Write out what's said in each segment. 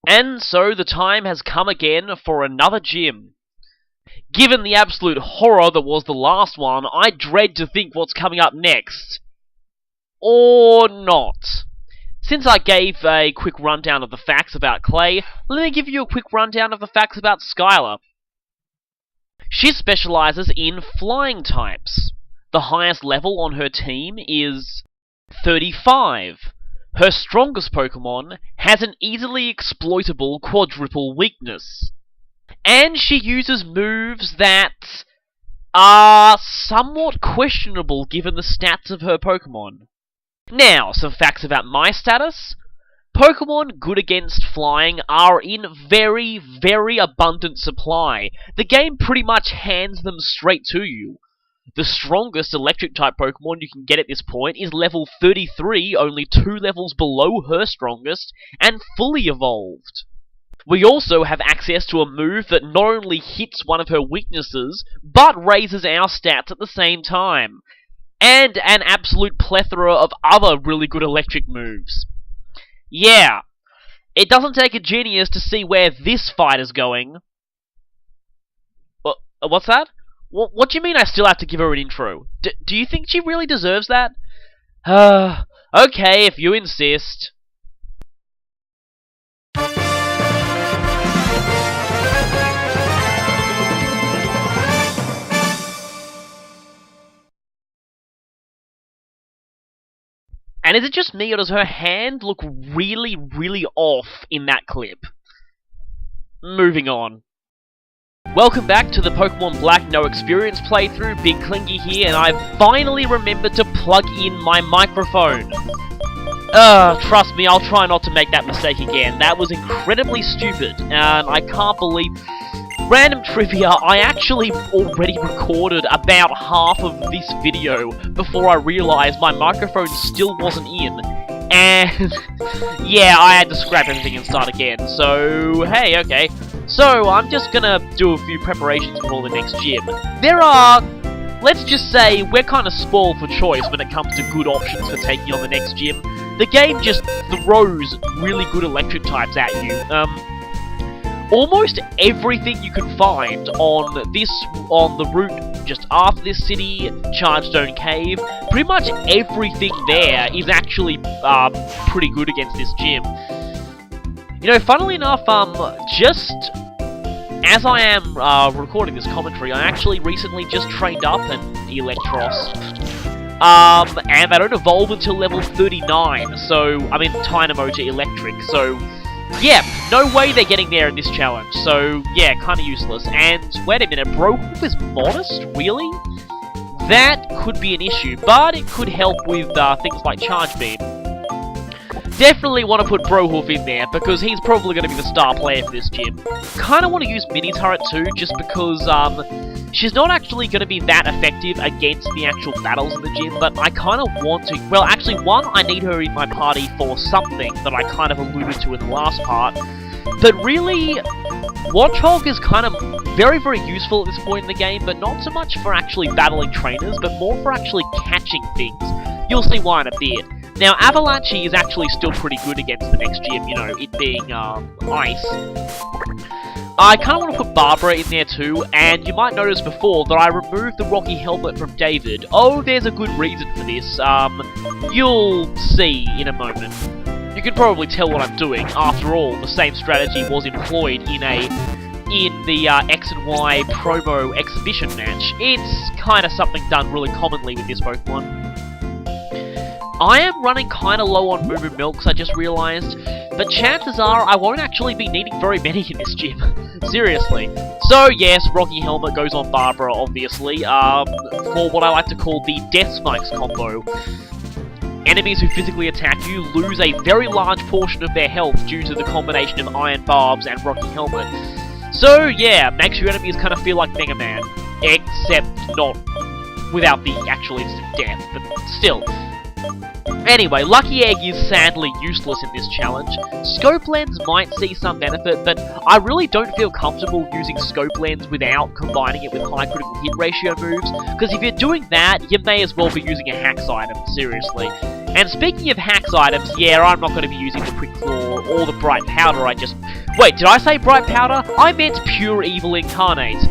And so the time has come again for another gym. Given the absolute horror that was the last one, I dread to think what's coming up next. Or not. Since I gave a quick rundown of the facts about Clay, let me give you a quick rundown of the facts about Skyla. She specializes in flying types. The highest level on her team is 35. Her strongest Pokemon has an easily exploitable quadruple weakness. And she uses moves that are somewhat questionable given the stats of her Pokemon. Now, some facts about my status. Pokemon good against flying are in very, very abundant supply. The game pretty much hands them straight to you. The strongest electric-type Pokemon you can get at this point is level 33, only 2 levels below her strongest, and fully evolved. We also have access to a move that not only hits one of her weaknesses, but raises our stats at the same time. And an absolute plethora of other really good electric moves. Yeah, it doesn't take a genius to see where this fight is going. What's that? What do you mean I still have to give her an intro? Do you think she really deserves that? Okay, if you insist. And is it just me, or does her hand look really, really off in that clip? Moving on. Welcome back to the Pokemon Black No Experience playthrough. Big Clingy here, and I've finally remembered to plug in my microphone. Trust me, I'll try not to make that mistake again. That was incredibly stupid, and I can't believe... Random trivia, I actually already recorded about half of this video before I realized my microphone still wasn't in. And yeah, I had to scrap everything and start again. So, hey, okay. So, I'm just gonna do a few preparations for the next gym. There are, let's just say, we're kind of spoiled for choice when it comes to good options for taking on the next gym. The game just throws really good electric types at you. Almost everything you can find on the route just after this city, Chargestone Cave, pretty much everything there is actually pretty good against this gym. You know, funnily enough, just as I am recording this commentary, I actually recently just trained up an Electros. And they don't evolve until level 39, so, I mean, Dynamo to Electric, so... yeah, no way they're getting there in this challenge, so yeah, kinda useless. And, wait a minute, Brohoof is modest? Really? That could be an issue, but it could help with things like Charge Beam. Definitely want to put Brohoof in there, because he's probably going to be the star player for this gym. Kinda want to use Mini Turret too, just because, she's not actually going to be that effective against the actual battles in the gym, but I kind of want to... well, actually, one, I need her in my party for something that I kind of alluded to in the last part. But really, Watchog is kind of very, very useful at this point in the game, but not so much for actually battling trainers, but more for actually catching things. You'll see why in a bit. Now, Avalanche is actually still pretty good against the next gym, you know, it being, ice. I kind of want to put Barbara in there too, and you might notice before that I removed the Rocky Helmet from David. Oh, there's a good reason for this. You'll see in a moment. You can probably tell what I'm doing. After all, the same strategy was employed in the X and Y promo exhibition match. It's kind of something done really commonly with this Pokemon. I am running kind of low on Moo Milks, I just realized, but chances are I won't actually be needing very many in this gym. Seriously. So yes, Rocky Helmet goes on Barbara, obviously, for what I like to call the Death Spikes combo. Enemies who physically attack you lose a very large portion of their health due to the combination of Iron Barbs and Rocky Helmet. So yeah, makes your enemies kind of feel like Mega Man, except not without the actual instant death, but still. Anyway, Lucky Egg is sadly useless in this challenge. Scope Lens might see some benefit, but I really don't feel comfortable using Scope Lens without combining it with high critical hit ratio moves, because if you're doing that, you may as well be using a Hacks item, seriously. And speaking of hacks items, yeah, I'm not going to be using the Quick Claw or the Bright Powder. Wait, did I say Bright Powder? I meant Pure Evil Incarnate.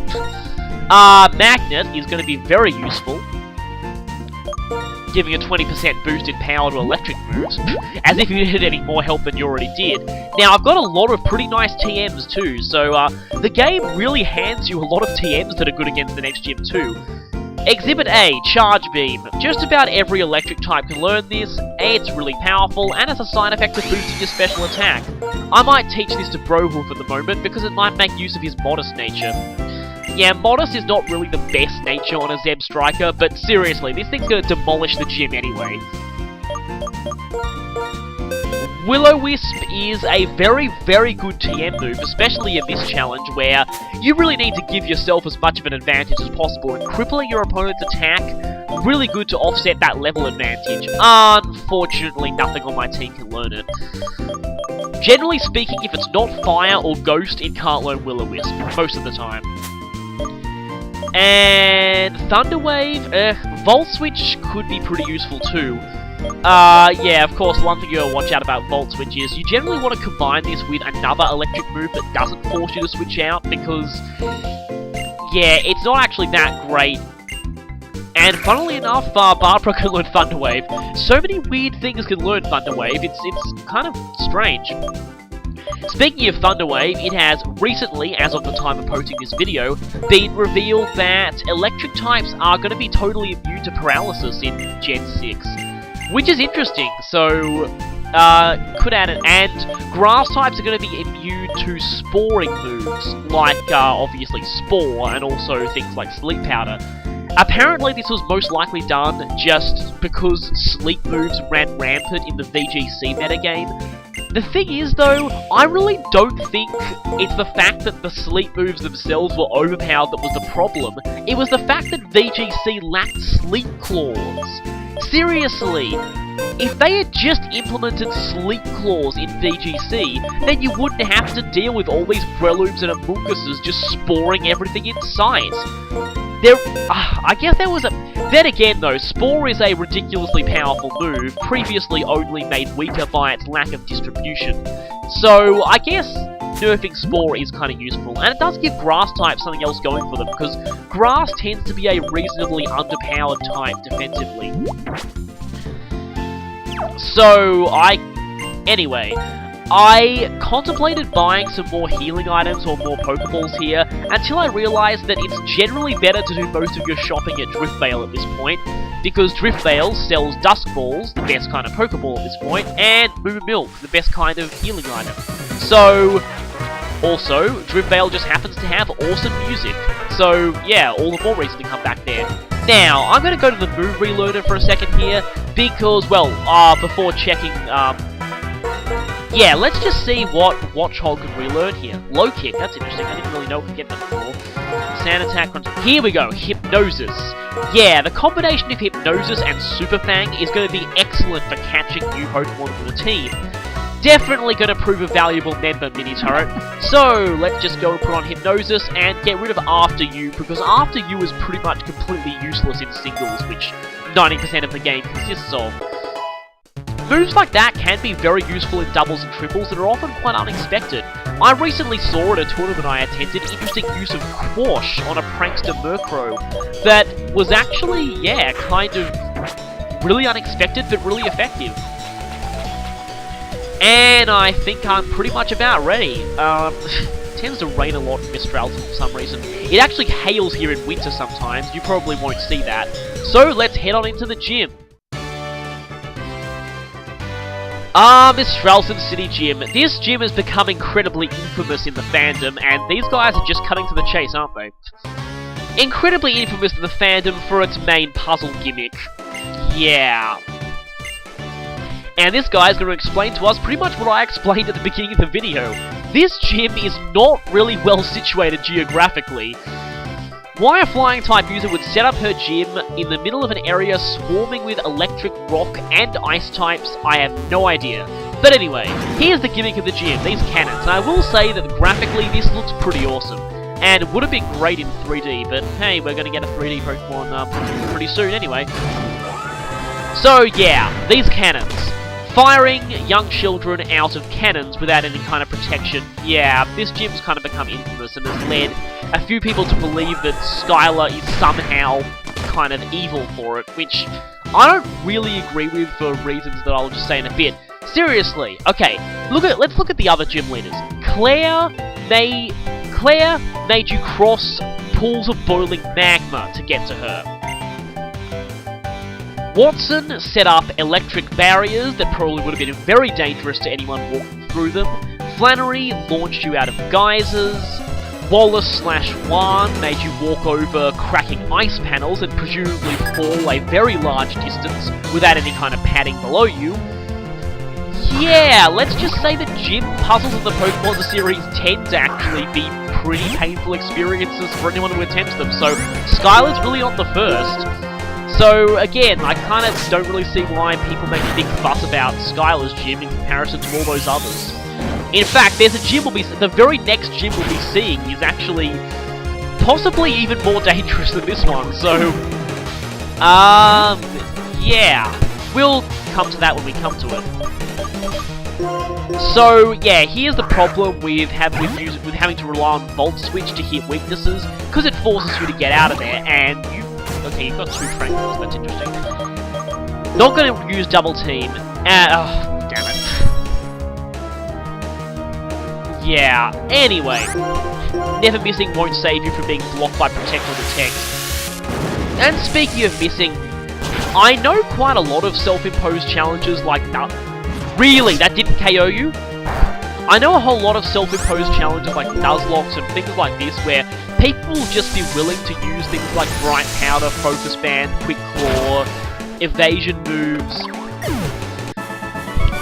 Magnet is going to be very useful, giving a 20% boost in power to electric moves, as if you needed any more help than you already did. Now, I've got a lot of pretty nice TMs too, so the game really hands you a lot of TMs that are good against the next gym too. Exhibit A, Charge Beam. Just about every electric type can learn this, it's really powerful, and has a side effect of boosting your special attack. I might teach this to Brohoof at the moment, because it might make use of his Modest nature. Yeah, Modest is not really the best nature on a Zeb Striker, but seriously, this thing's gonna demolish the gym anyway. Will-O-Wisp is a very, very good TM move, especially in this challenge, where you really need to give yourself as much of an advantage as possible, and crippling your opponent's attack, really good to offset that level advantage. Unfortunately, nothing on my team can learn it. Generally speaking, if it's not Fire or Ghost, it can't learn Will-O-Wisp, most of the time. And Thunder Wave, Volt Switch could be pretty useful too. Yeah, of course, one thing you gotta watch out about Volt Switch is you generally want to combine this with another electric move that doesn't force you to switch out, because, yeah, it's not actually that great. And funnily enough, Barbara can learn Thunder Wave. So many weird things can learn Thunder Wave, it's kind of strange. Speaking of Thunder Wave, it has recently, as of the time of posting this video, been revealed that electric types are going to be totally immune to paralysis in Gen 6. Which is interesting, so could add it. And grass types are going to be immune to sporing moves, like obviously Spore, and also things like Sleep Powder. Apparently this was most likely done just because sleep moves ran rampant in the VGC metagame. The thing is though, I really don't think it's the fact that the sleep moves themselves were overpowered that was the problem. It was the fact that VGC lacked Sleep Claws. Seriously, if they had just implemented Sleep Claws in VGC, then you wouldn't have to deal with all these Brelooms and Amunguses just sporing everything in sight. I guess there was a... Then again though, Spore is a ridiculously powerful move, previously only made weaker by its lack of distribution. So, I guess nerfing Spore is kind of useful, and it does give Grass type something else going for them, because Grass tends to be a reasonably underpowered type defensively. So, Anyway, I contemplated buying some more healing items or more Pokeballs here, until I realised that it's generally better to do most of your shopping at Driftvale at this point, because Driftvale sells Dusk Balls, the best kind of Pokeball at this point, and Moo Milk, the best kind of healing item. So, also, Driftvale just happens to have awesome music, so yeah, all the more reason to come back there. Now, I'm going to go to the move relearner for a second here, because, well, before checking, yeah, let's just see what Watchhog can relearn here. Low Kick, that's interesting, I didn't really know we could get that before. Sand Attack, here we go, Hypnosis. Yeah, the combination of Hypnosis and Super Fang is going to be excellent for catching new Pokemon for the team. Definitely going to prove a valuable member mini-turret. So, let's just go and put on Hypnosis and get rid of After You, because After You is pretty much completely useless in singles, which 90% of the game consists of. Moves like that can be very useful in doubles and triples that are often quite unexpected. I recently saw at a tournament I attended interesting use of Quash on a prankster Murkrow that was actually, yeah, kind of really unexpected but really effective. And I think I'm pretty much about ready. It tends to rain a lot in Mistral for some reason. It actually hails here in winter sometimes, you probably won't see that. So let's head on into the gym. Mistralson City Gym. This gym has become incredibly infamous in the fandom, and these guys are just cutting to the chase, aren't they? Incredibly infamous in the fandom for its main puzzle gimmick. Yeah. And this guy is going to explain to us pretty much what I explained at the beginning of the video. This gym is not really well situated geographically. Why a flying type user would set up her gym in the middle of an area swarming with electric, rock, and ice types, I have no idea. But anyway, here's the gimmick of the gym, these cannons, and I will say that graphically this looks pretty awesome. And it would have been great in 3D, but hey, we're going to get a 3D Pokemon pretty soon anyway. So yeah, these cannons. Firing young children out of cannons without any kind of protection. Yeah, this gym's kind of become infamous and has led a few people to believe that Skyla is somehow kind of evil for it, which I don't really agree with for reasons that I'll just say in a bit. Seriously, okay, let's look at the other gym leaders. Claire made you cross pools of boiling magma to get to her. Watson set up electric barriers that probably would have been very dangerous to anyone walking through them. Flannery launched you out of geysers. Wallace/Wan made you walk over cracking ice panels and presumably fall a very large distance without any kind of padding below you. Yeah, let's just say that gym puzzles in the Pokemon series tend to actually be pretty painful experiences for anyone who attempts them, so Skyla's really not the first. So, again, I kind of don't really see why people make a big fuss about Skyla's gym in comparison to all those others. In fact, there's a gym the very next gym we'll be seeing is actually possibly even more dangerous than this one, so... yeah. We'll come to that when we come to it. So, yeah, here's the problem with having to rely on Volt Switch to hit weaknesses, because it forces you to get out of there, and you... Okay, you've got 2 Tranquils, that's interesting. Not gonna use Double Team. Oh, damn it. Yeah, anyway. Never Missing won't save you from being blocked by Protect or Detect. And speaking of missing, I know quite a lot of self-imposed challenges like... Really? That didn't KO you? I know a whole lot of self-imposed challenges like Nuzlocke and things like this where people will just be willing to use things like Bright Powder, Focus Band, Quick Claw, evasion moves.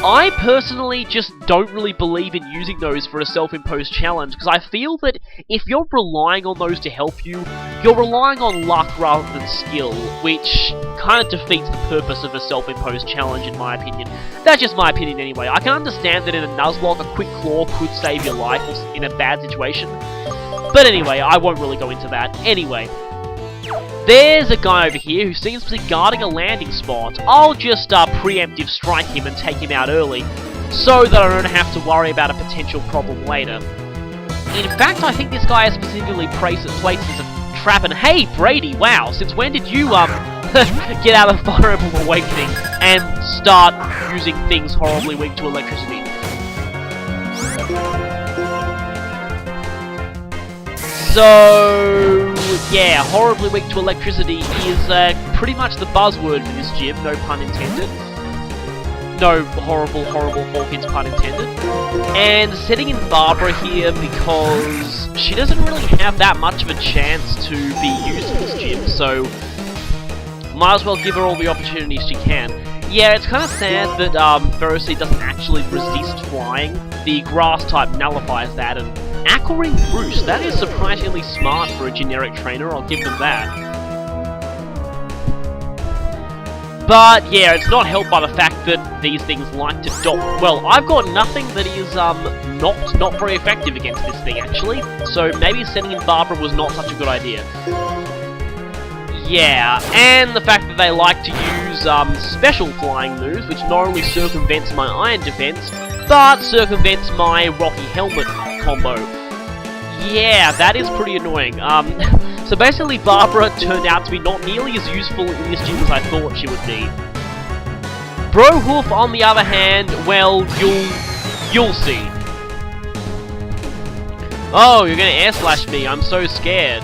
I personally just don't really believe in using those for a self-imposed challenge, because I feel that if you're relying on those to help you, you're relying on luck rather than skill, which kind of defeats the purpose of a self-imposed challenge in my opinion. That's just my opinion anyway. I can understand that in a Nuzlocke, a Quick Claw could save your life in a bad situation, but anyway, I won't really go into that. Anyway, there's a guy over here who seems to be guarding a landing spot. I'll just preemptive strike him and take him out early, so that I don't have to worry about a potential problem later. In fact, I think this guy is specifically placed as a trap, and hey, Brady, wow, since when did you, get out of Fire Emblem Awakening and start using things horribly weak to electricity? So, yeah, horribly weak to electricity is pretty much the buzzword for this gym, no pun intended. No horrible Hawkins pun intended. And setting in Barbara here because she doesn't really have that much of a chance to be used in this gym, so might as well give her all the opportunities she can. Yeah, it's kind of sad that Ferocity doesn't actually resist flying. The grass type nullifies that, and Aquaring Bruce, that is surprisingly smart for a generic trainer, I'll give them that. But yeah, it's not helped by the fact that these things like to dodge. Well, I've got nothing that is not very effective against this thing actually, so maybe setting in Barbara was not such a good idea. Yeah, and the fact that they like to use special flying moves, which not only circumvents my iron defense, but circumvents my Rocky Helmet combo. Yeah, that is pretty annoying. So basically Barbara turned out to be not nearly as useful in this gym as I thought she would be. Brohoof, on the other hand, well, you'll see. Oh, you're gonna air slash me, I'm so scared.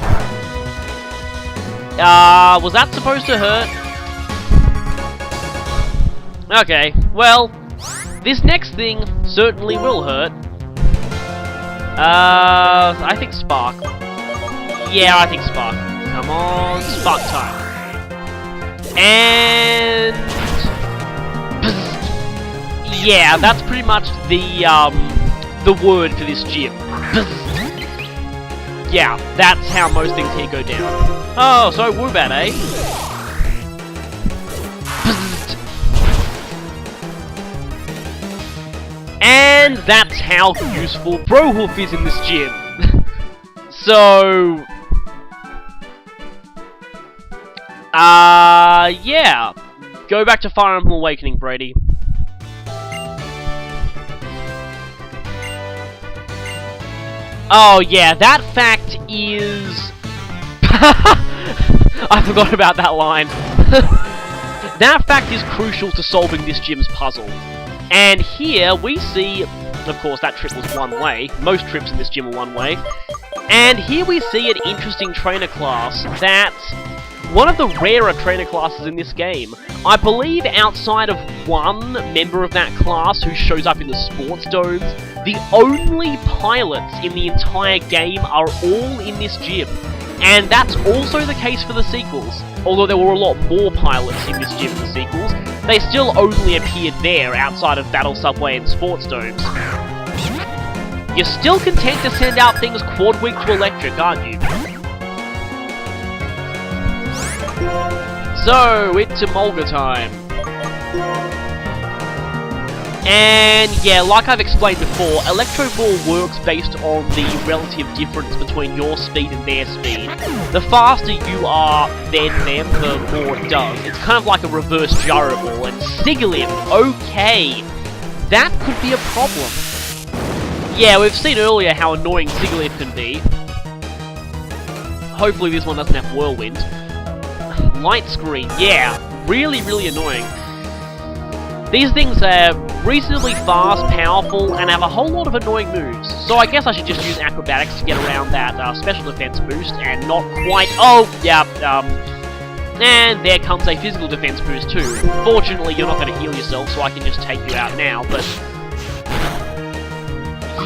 Was that supposed to hurt? Okay, well, this next thing certainly will hurt. I think Spark. Yeah, I think Spark. Come on, Spark time. And... yeah, that's pretty much the word for this gym. Yeah, that's how most things here go down. Oh, so Woobat, eh? And that's how useful Brohoof is in this gym. So... yeah. Go back to Fire Emblem Awakening, Brady. Oh yeah, that fact is... I forgot about that line. That fact is crucial to solving this gym's puzzle. And here we see... Of course, that trip was one way. Most trips in this gym are one way. And here we see an interesting trainer class that's one of the rarer trainer classes in this game. I believe outside of one member of that class who shows up in the sports domes, the only pilots in the entire game are all in this gym. And that's also the case for the sequels. Although there were a lot more pilots in this gym in the sequels, they still only appeared there outside of Battle Subway and Sports Domes. You're still content to send out things quad-wing to electric, aren't you? So, it's Emolga time. And yeah, like I've explained before, Electro Ball works based on the relative difference between your speed and their speed. The faster you are than them, the more it does. It's kind of like a reverse gyro ball, and Sigilyph, okay, that could be a problem. Yeah, we've seen earlier how annoying Sigilyph can be. Hopefully this one doesn't have Whirlwind. Light Screen, yeah, really, really annoying. These things are reasonably fast, powerful, and have a whole lot of annoying moves. So I guess I should just use Acrobatics to get around that special defense boost, and not quite... Oh, yeah, and there comes a physical defense boost too. Fortunately, you're not going to heal yourself, so I can just take you out now, but...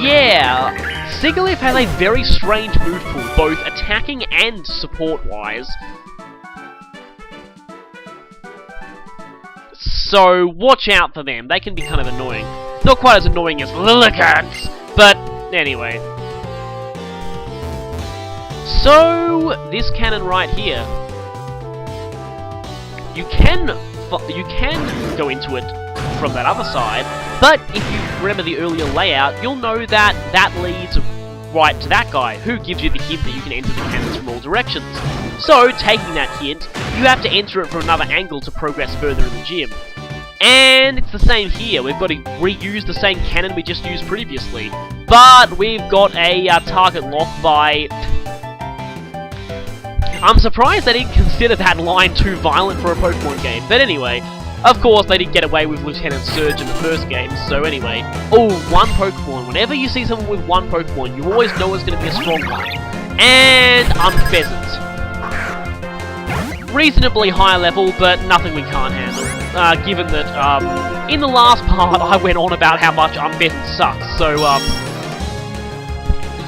Yeah, Sigilyph has a very strange move pool, both attacking and support-wise. So, watch out for them. They can be kind of annoying. Not quite as annoying as Lilligants, but anyway. So, this cannon right here. You can go into it from that other side, but if you remember the earlier layout, you'll know that that leads right to that guy, who gives you the hint that you can enter the cannons from all directions. So, taking that hint, you have to enter it from another angle to progress further in the gym. And it's the same here, we've got to reuse the same cannon we just used previously. But we've got a target lock by... I'm surprised they didn't consider that line too violent for a Pokemon game. But anyway, of course they didn't get away with Lieutenant Surge in the first game, so anyway. Oh, one Pokemon. Whenever you see someone with one Pokemon, you always know it's going to be a strong one. And Unpheasant. Reasonably high level, but nothing we can't handle. Given that, in the last part, I went on about how much Unpheasant sucks, so,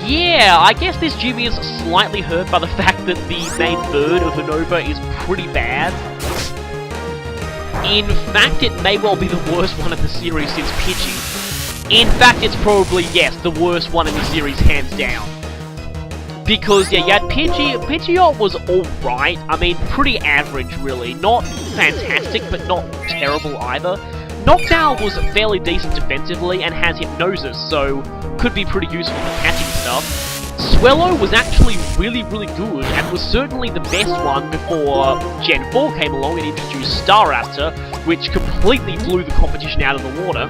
yeah, I guess this gym is slightly hurt by the fact that the main bird of Unova is pretty bad. In fact, it may well be the worst one of the series since Pidgey. In fact, it's probably, yes, the worst one in the series, hands down. Because, yeah, you had Pidgeot was alright, I mean, pretty average, really. Not fantastic, but not terrible either. Noctowl was fairly decent defensively and has Hypnosis, so could be pretty useful for catching stuff. Swellow was actually really, really good, and was certainly the best one before Gen 4 came along and introduced Staraptor, which completely blew the competition out of the water.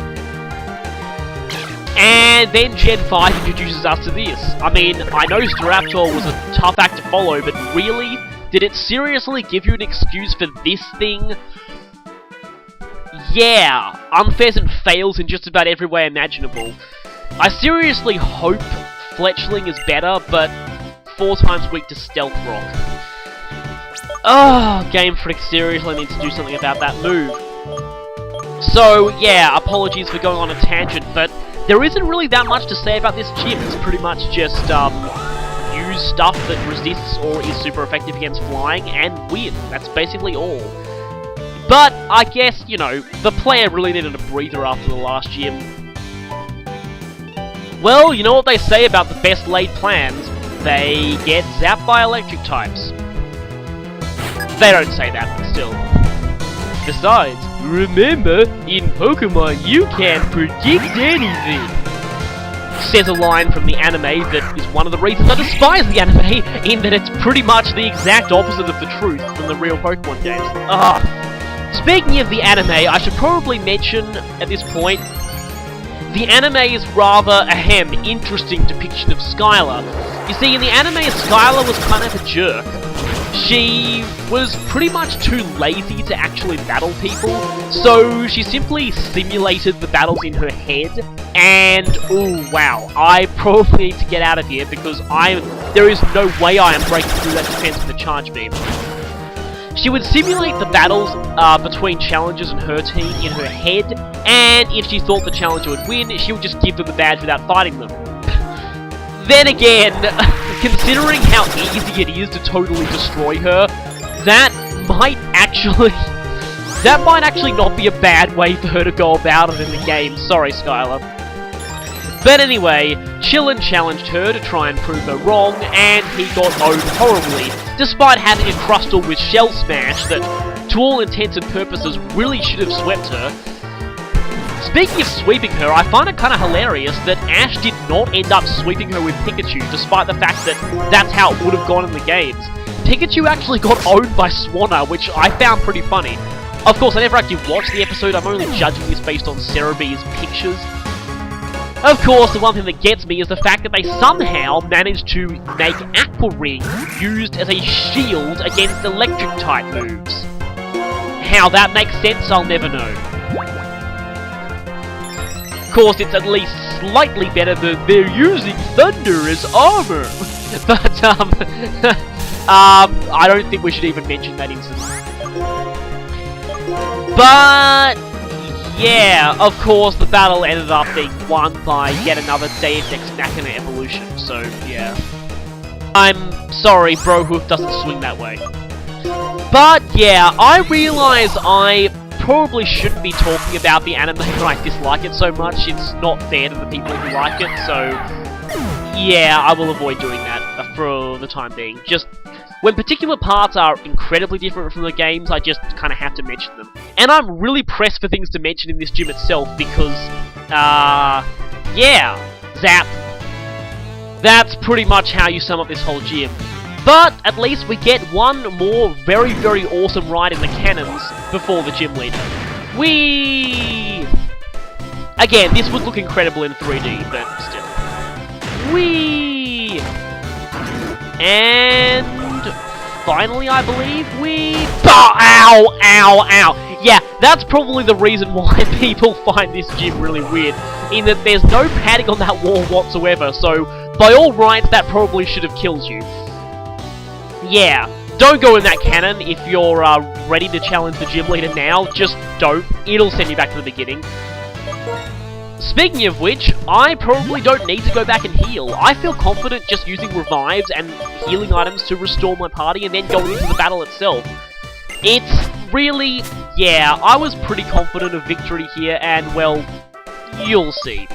And then Gen 5 introduces us to this. I mean, I know Staraptor was a tough act to follow, but really? Did it seriously give you an excuse for this thing? Yeah, Unpheasant fails in just about every way imaginable. I seriously hope Fletchling is better, but 4 times weak to Stealth Rock. Oh, Game Freak seriously needs to do something about that move. So, yeah, apologies for going on a tangent, but there isn't really that much to say about this gym. It's pretty much just, use stuff that resists or is super effective against flying, and win. That's basically all. But, I guess, you know, the player really needed a breather after the last gym. Well, you know what they say about the best laid plans? They get zapped by electric types. They don't say that, but still. Besides, remember, in Pokemon you can't predict anything! Says a line from the anime that is one of the reasons I despise the anime, in that it's pretty much the exact opposite of the truth from the real Pokemon games. Ugh. Speaking of the anime, I should probably mention at this point, the anime's rather interesting depiction of Skyla. You see, in the anime, Skyla was kind of a jerk. She was pretty much too lazy to actually battle people, so she simply simulated the battles in her head, and ooh, wow, I probably need to get out of here because there is no way I am breaking through that defense with a charge beam. She would simulate the battles between challengers and her team in her head, and if she thought the challenger would win, she would just give them the badge without fighting them. Then again, considering how easy it is to totally destroy her, that might actually not be a bad way for her to go about it in the game. Sorry, Skyla. But anyway, Chillin challenged her to try and prove her wrong, and he got owned horribly, despite having a Crustal with Shell Smash that, to all intents and purposes, really should have swept her. Speaking of sweeping her, I find it kind of hilarious that Ash did not end up sweeping her with Pikachu, despite the fact that that's how it would have gone in the games. Pikachu actually got owned by Swanna, which I found pretty funny. Of course, I never actually watched the episode, I'm only judging this based on Cerebee's pictures. Of course, the one thing that gets me is the fact that they somehow managed to make Aqua Ring used as a shield against electric-type moves. How that makes sense, I'll never know. Of course, it's at least slightly better than they're using Thunder as armor. But, I don't think we should even mention that incident. But, yeah, of course, the battle ended up being won by yet another Deus Ex Machina evolution, so, yeah. I'm sorry, Brohoof doesn't swing that way. But, yeah, I realise I probably shouldn't be talking about the anime when I dislike it so much. It's not fair to the people who like it, so yeah, I will avoid doing that for the time being. Just when particular parts are incredibly different from the games, I just kind of have to mention them. And I'm really pressed for things to mention in this gym itself because, yeah, zap. That's pretty much how you sum up this whole gym. But at least we get one more very, very awesome ride in the cannons before the gym leader. Whee! Again, this would look incredible in 3D, but still. Whee! And finally, I believe we... Ow! Ow! Ow! Yeah, that's probably the reason why people find this gym really weird, in that there's no padding on that wall whatsoever, so by all rights, that probably should have killed you. Yeah, don't go in that cannon if you're ready to challenge the gym leader now. Just don't. It'll send you back to the beginning. Speaking of which, I probably don't need to go back and heal. I feel confident just using revives and healing items to restore my party and then going into the battle itself. It's really... yeah, I was pretty confident of victory here and, well, you'll see.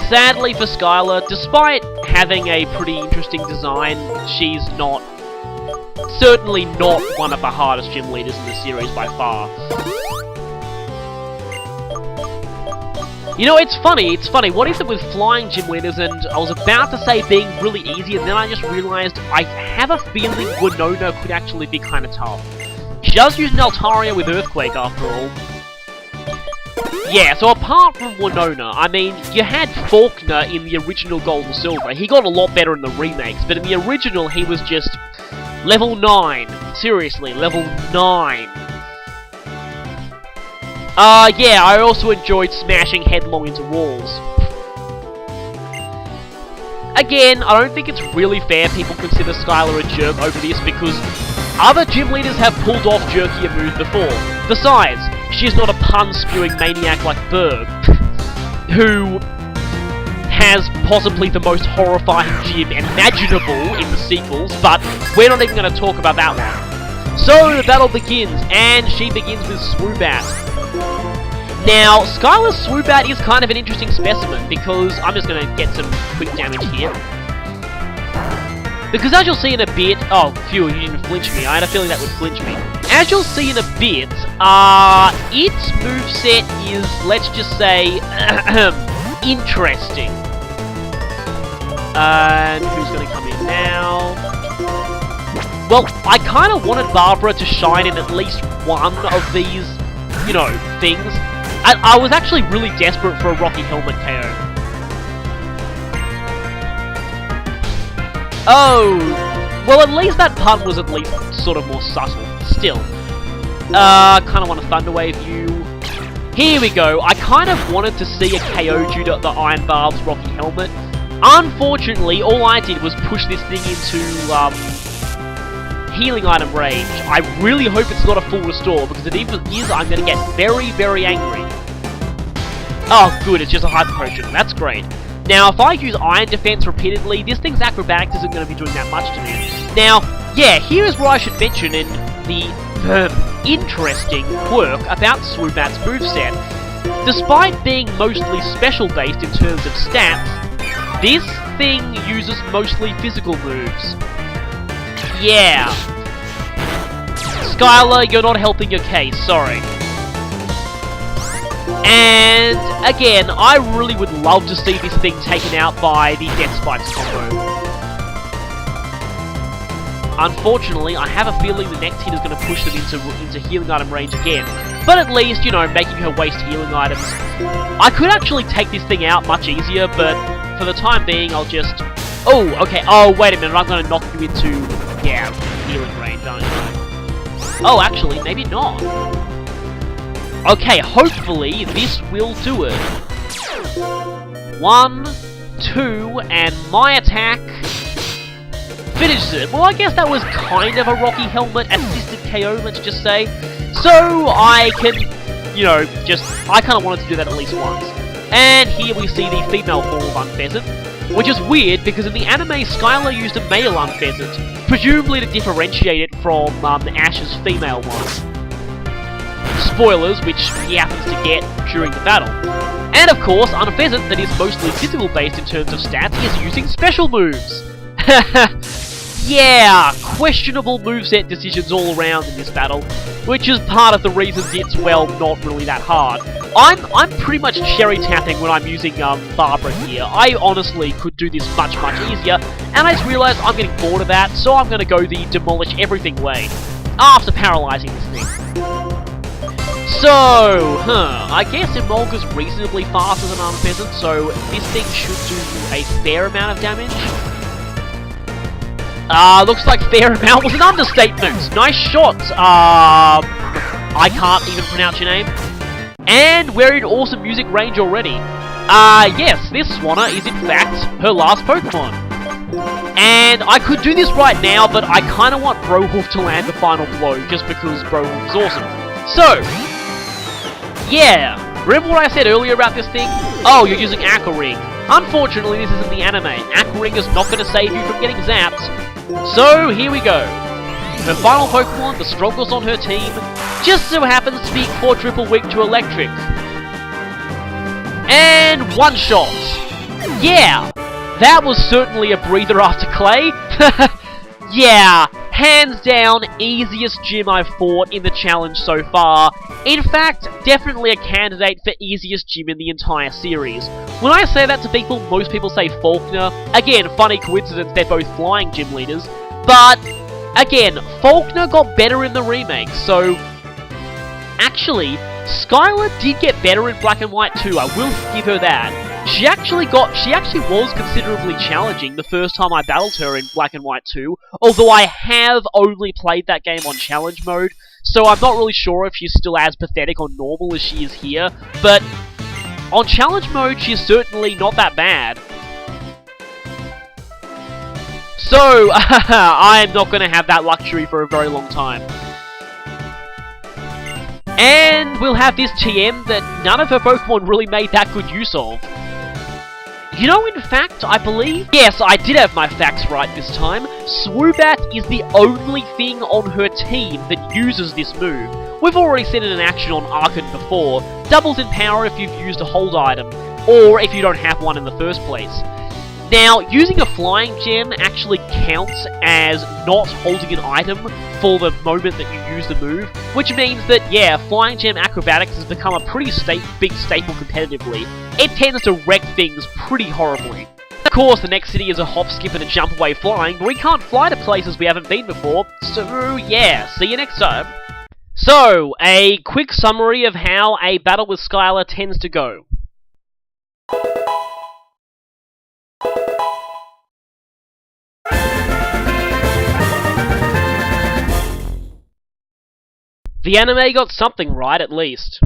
Sadly for Skyla, despite having a pretty interesting design, she's certainly not one of the hardest gym leaders in the series by far. You know, it's funny, what is it with flying gym leaders, and I was about to say being really easy, and then I just realised I have a feeling Winona could actually be kind of tough. She does use an Altaria with Earthquake after all. Yeah, so apart from Winona, I mean, you had Faulkner in the original Gold and Silver. He got a lot better in the remakes, but in the original, he was just level 9. Seriously, level 9. Yeah, I also enjoyed smashing headlong into walls. Again, I don't think it's really fair people consider Skyla a jerk over this, because other gym leaders have pulled off jerkier moves before. Besides, she's not a pun-spewing maniac like Berg, who has possibly the most horrifying gym imaginable in the sequels, but we're not even going to talk about that one. So the battle begins, and she begins with Swoobat. Now, Skyla's Swoobat is kind of an interesting specimen, because I'm just going to get some quick damage here. Because as you'll see in a bit... oh, phew, you didn't flinch me. I had a feeling that would flinch me. As you'll see in a bit, its moveset is, let's just say, interesting. And who's going to come in now? well, I kind of wanted Barbara to shine in at least one of these, you know, things. I was actually really desperate for a Rocky Helmet KO. Oh, well, at least that pun was at least sort of more subtle. Still, kind of want a Thunder Wave you. Here we go. I kind of wanted to see a KO due to the Iron Barb's Rocky Helmet. Unfortunately, all I did was push this thing into healing item range. I really hope it's not a full restore, because if it is, I'm going to get very, very angry. Oh, good, it's just a Hyper Potion. That's great. Now, if I use Iron Defense repeatedly, this thing's acrobatics isn't going to be doing that much to me. Now, yeah, here is where I should mention in the interesting quirk about Swoobat's moveset. Despite being mostly special-based in terms of stats, this thing uses mostly physical moves. Yeah. Skyla, you're not helping your case, sorry. And, again, I really would love to see this thing taken out by the Death Spikes combo. Unfortunately, I have a feeling the next hit is going to push them into healing item range again. But at least, you know, making her waste healing items. I could actually take this thing out much easier, but for the time being, I'll just... Oh, okay. Oh, wait a minute. I'm going to knock you into, yeah, healing range, aren't I? Oh, actually, maybe not. Okay, hopefully this will do it. 1, 2, and my attack finishes it. Well, I guess that was kind of a Rocky Helmet assisted KO, let's just say. So I can, you know, I kind of wanted to do that at least once. And here we see the female form of Unfezant, which is weird because in the anime, Skyla used a male Unfezant, presumably to differentiate it from Ash's female one. Spoilers, which he happens to get during the battle. And of course, Unfezant, that is mostly physical based in terms of stats, is using special moves. Yeah, questionable moveset decisions all around in this battle, which is part of the reasons it's, well, not really that hard. I'm pretty much cherry tapping when I'm using Barbara here. I honestly could do this much, much easier, and I just realized I'm getting bored of that, so I'm gonna go the demolish everything way, after paralyzing this thing. So, I guess Emolga's reasonably faster than Unfezant, so this thing should do a fair amount of damage. Looks like fair amount was an understatement. Nice shot. I can't even pronounce your name. And we're in awesome music range already. Yes, this Swanna is in fact her last Pokemon. And I could do this right now, but I kind of want Brohoof to land the final blow, just because Brohoof is awesome. So, yeah, remember what I said earlier about this thing? Oh, you're using Aqua Ring. Unfortunately, this isn't the anime. Aqua Ring is not going to save you from getting zapped. So, here we go. Her final Pokemon, the strongest on her team, just so happens to be quadruple weak to Electric. And one shot. Yeah, that was certainly a breather after Clay. Yeah, hands down, easiest gym I've fought in the challenge so far. In fact, definitely a candidate for easiest gym in the entire series. When I say that to people, most people say Faulkner. Again, funny coincidence, they're both flying gym leaders. But, again, Faulkner got better in the remake, so... Actually, Skyla did get better in Black and White too, I will give her that. She actually was considerably challenging the first time I battled her in Black and White 2, although I have only played that game on challenge mode, so I'm not really sure if she's still as pathetic on normal as she is here, but on challenge mode she's certainly not that bad. So, I'm not going to have that luxury for a very long time. And we'll have this TM that none of her Pokemon really made that good use of. You know, in fact, I believe... Yes, I did have my facts right this time. Swoobat is the only thing on her team that uses this move. We've already seen it in action on Archon before. Doubles in power if you've used a hold item, or if you don't have one in the first place. Now, using a Flying Gem actually counts as not holding an item for the moment that you use the move, which means that, yeah, Flying Gem Acrobatics has become a pretty big staple competitively. It tends to wreck things pretty horribly. Of course, the next city is a hop, skip, and a jump away flying, but we can't fly to places we haven't been before, so yeah, see you next time. So, a quick summary of how a battle with Skyla tends to go. The anime got something right, at least.